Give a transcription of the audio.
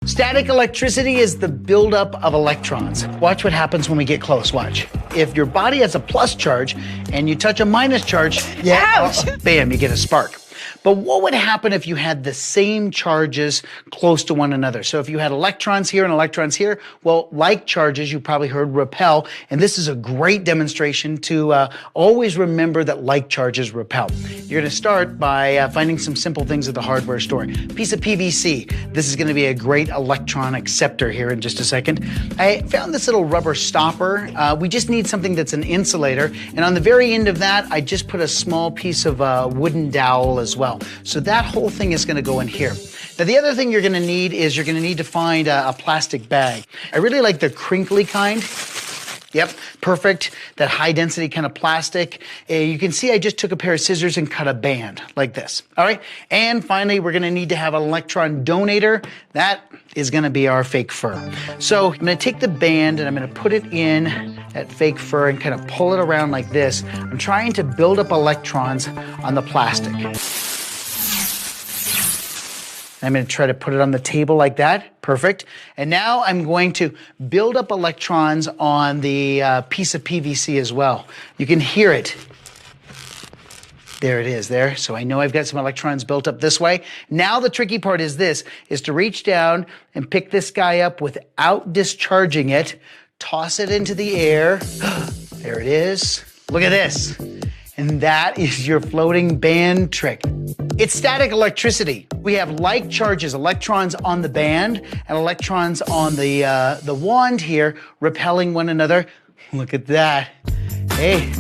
Static electricity is the buildup of electrons. Watch what happens when we get close, watch. If your body has a plus charge and you touch a minus charge, bam, you get a spark. But what would happen if you had the same charges close to one another? So if you had electrons here and electrons here, well, like charges, you probably heard repel, and this is a great demonstration to always remember that like charges repel. You're going to start by finding some simple things at the hardware store. Piece of PVC. This is going to be a great electron acceptor here in just a second. I found this little rubber stopper. We just need something that's an insulator, and on the very end of that, I just put a small piece of wooden dowel as well. So that whole thing is going to go in here. Now the other thing you're going to need is you're going to need to find a plastic bag. I really like the crinkly kind. Yep, perfect. That high density kind of plastic. You can see I just took a pair of scissors and cut a band like this. All right. And finally, we're going to need to have an electron donator. That is going to be our fake fur. So I'm going to take the band and I'm going to put it in that fake fur and kind of pull it around like this. I'm trying to build up electrons on the plastic. I'm going to try to put it on the table like that. Perfect. And now I'm going to build up electrons on the piece of PVC as well. You can hear it. There it is there. So I know I've got some electrons built up this way. Now the tricky part is this, is to reach down and pick this guy up without discharging it, toss it into the air. There it is. Look at this. And that is your floating band trick. It's static electricity. We have like charges, electrons on the band and electrons on the wand here, repelling one another. Look at that. Hey,